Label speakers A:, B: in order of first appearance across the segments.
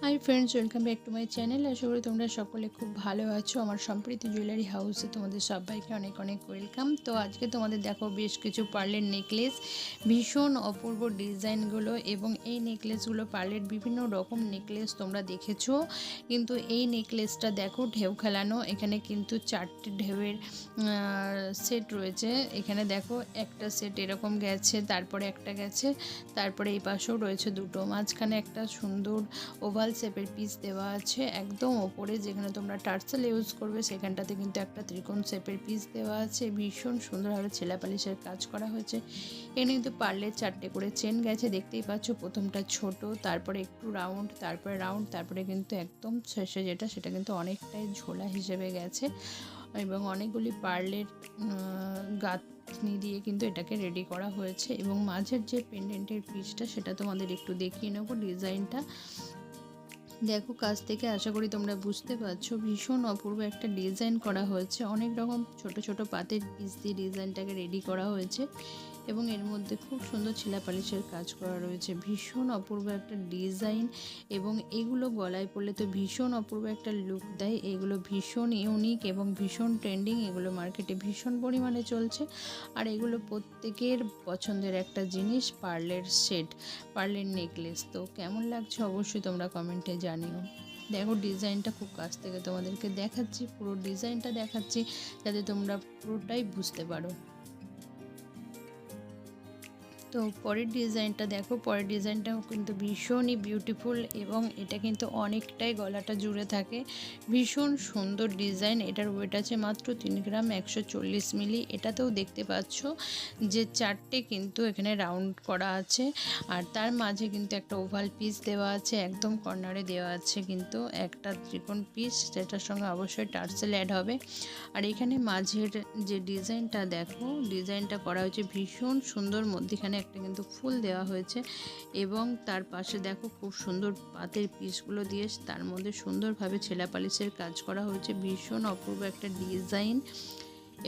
A: High friends, welcome back to my channel. আশা করি তোমরা সকলে খুব ভালো আছো। আমার সম্প্রীতি জুয়েলারি হাউসে তোমাদের সবাইকে অনেক অনেক ওয়েলকাম। তো আজকে তোমাদের দেখো বেশ কিছু পার্লের নেকলেস, ভীষণ অপূর্ব ডিজাইনগুলো, এবং এই নেকলেসগুলো পার্লের বিভিন্ন রকম নেকলেস তোমরা দেখেছো, কিন্তু এই নেকলেসটা দেখো ঢেউ খেলানো। এখানে কিন্তু 4টে ঢেউয়ের সেট রয়েছে। এখানে দেখো একটা সেট এরকম গেছে, তারপরে একটা গেছে, তারপরে এই পাশেও রয়েছে দুটো, মাঝখানে একটা সুন্দর ওভাল শেপের পিস দেওয়া আছে। একদম ওপরে যেখানে তোমরা টার্সেল ইউজ করবে সেখানটাতে কিন্তু একটা ত্রিকোণ শেপের পিস দেওয়া আছে। ভীষণ সুন্দরভাবে ছেলা পালিশের কাজ করা হয়েছে। এখানে কিন্তু পার্লের 4টে করে চেন গেছে, দেখতেই পাচ্ছ। প্রথমটা ছোট, তারপরে একটু রাউন্ড, তারপরে রাউন্ড, তারপরে কিন্তু একদম শেষে সেটা কিন্তু অনেকটাই ঝোলা হিসেবে গেছে, এবং অনেকগুলি পার্লের গাঁথনি দিয়ে কিন্তু এটাকে রেডি করা হয়েছে। এবং মাঝের যে পেন্ডেন্টের পিসটা সেটা তোমাদের একটু দেখিয়ে নেবো। ডিজাইনটা দেখো কাছ থেকে, আশা করি তোমরা বুঝতে পারছো। ভীষণ অপূর্ব একটা ডিজাইন করা হয়েছে। অনেক রকম ছোট ছোট পাতের পিস দিয়ে ডিজাইনটাকে রেডি করা হয়েছে, এবং এর মধ্যে খুব সুন্দর ছিলা পালিশের কাজ করা রয়েছে। ভীষণ অপূর্ব একটা ডিজাইন, এবং এগুলো গলায় পড়লে তো ভীষণ অপূর্ব একটা লুক দেয়। এগুলো ভীষণ ইউনিক এবং ভীষণ ট্রেন্ডিং। এগুলো মার্কেটে ভীষণ পরিমাণে চলছে, আর এগুলো প্রত্যেকের পছন্দের একটা জিনিস, পার্লের সেট, পার্লের নেকলেস। তো কেমন লাগছে অবশ্যই তোমরা কমেন্টে জানিও। দেখো ডিজাইনটা খুব কাছ থেকে তোমাদেরকে দেখাচ্ছি, পুরো ডিজাইনটা দেখাচ্ছি যাতে তোমরা পুরোটাই বুঝতে পারো। তো পরের ডিজাইনটা দেখো, পরের ডিজাইনটাও কিন্তু ভীষণই বিউটিফুল, এবং এটা কিন্তু অনেকটাই গলাটা জুড়ে থাকে। ভীষণ সুন্দর ডিজাইন। এটার ওয়েট আছে মাত্র 3 গ্রাম 140 মিলি। এটাতেও দেখতে পাচ্ছ যে 4টে কিন্তু এখানে রাউন্ড করা আছে, আর তার মাঝে কিন্তু একটা ওভাল পিস দেওয়া আছে, একদম কর্নারে দেওয়া আছে কিন্তু একটা ত্রিকোণ পিস, যেটার সঙ্গে অবশ্যই টার্সেল অ্যাড হবে। আর এখানে মাঝের যে ডিজাইনটা দেখো, ডিজাইনটা করা হয়েছে ভীষণ সুন্দর। মধ্যেখানে একটা কিন্তু ফুল দেওয়া হয়েছে, এবং তার পাশে দেখো খুব সুন্দর পাতের পিসগুলো দিয়ে তার মধ্যে সুন্দরভাবে ছেলা পালিশের কাজ করা হয়েছে। ভীষণ অপূর্ব একটা ডিজাইন।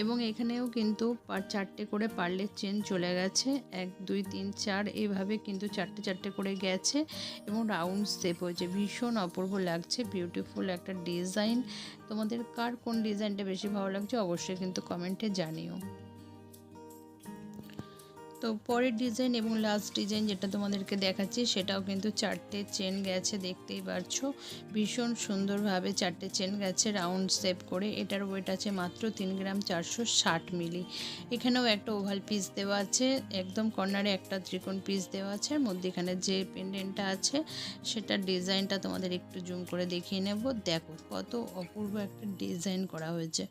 A: এবং এখানেও কিন্তু 4টে করে পার্লের চেন চলে গেছে, 1 2 3 4 এইভাবে কিন্তু 4টে করে গেছে, এবং রাউন্ড শেপ হয়েছে। ভীষণ অপূর্ব লাগছে, বিউটিফুল একটা ডিজাইন। তোমাদের কার কোন ডিজাইনটা বেশি ভালো লাগছে অবশ্যই কিন্তু কমেন্টে জানিও। তো পরের ডিজাইন এবং লাস্ট ডিজাইন যেটা তোমাদেরকে দেখাচ্ছি, সেটাও কিন্তু 4টে চেন গেছে, দেখতেই পারছো। ভীষণ সুন্দরভাবে 4টে চেন গেছে রাউন্ড শেপ করে। এটার ওয়েট আছে মাত্র 3 গ্রাম 460 মিলি। এখানেও একটা ওভাল পিস দেওয়া আছে, একদম কর্নারে একটা ত্রিকোণ পিস দেওয়া আছে, আর মধ্যেখানে যে পেন্ডেন্টটা আছে সেটার ডিজাইনটা তোমাদের একটু জুম করে দেখিয়ে নেব। দেখো কত অপূর্ব একটা ডিজাইন করা হয়েছে,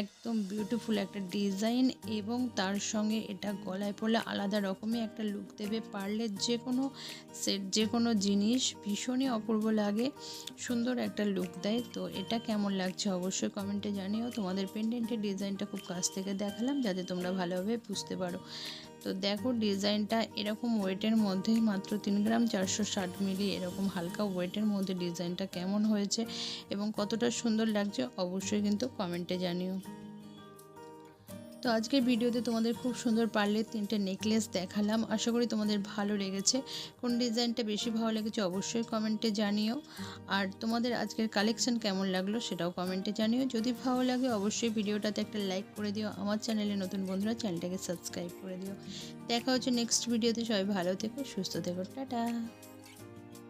A: একদম বিউটিফুল একটা ডিজাইন। এবং তার সঙ্গে এটা গলায় পড়লে আলাদা রকমের একটা লুক দেবে। পার্লের যে কোনো সেট, যে কোনো জিনিস ভীষণই অপূর্ব লাগে, সুন্দর একটা লুক দেয়। তো এটা কেমন লাগছে অবশ্যই কমেন্টে জানিও। তোমাদের পেন্ডেন্টের ডিজাইনটা খুব কাছ থেকে দেখালাম যাতে তোমরা ভালোভাবে বুঝতে পারো। তো দেখো ডিজাইনটা এরকম ওয়েটের মধ্যে, মাত্র 3 গ্রাম 460 মিলি, এরকম হালকা ওয়েটের মধ্যে ডিজাইনটা কেমন হয়েছে এবং কতটা সুন্দর লাগছে অবশ্যই কিন্তু কমেন্টে জানিও। তো আজকের ভিডিওতে তোমাদের খুব সুন্দর পার্লের 3টে নেকলেস দেখালাম। আশা করি তোমাদের ভালো লেগেছে। কোন ডিজাইনটা বেশি ভালো লেগেছে অবশ্যই কমেন্টে জানিও। আর তোমাদের আজকের কালেকশন কেমন লাগলো সেটাও কমেন্টে জানিও। যদি ভালো লাগে অবশ্যই ভিডিওটাতে একটা লাইক করে দিও। আমার চ্যানেলে নতুন বন্ধুরা চ্যানেলটাকে সাবস্ক্রাইব করে দিও। দেখা হচ্ছে নেক্সট ভিডিওতে। সবাই ভালো থেকো, সুস্থ থেকো, টাটা।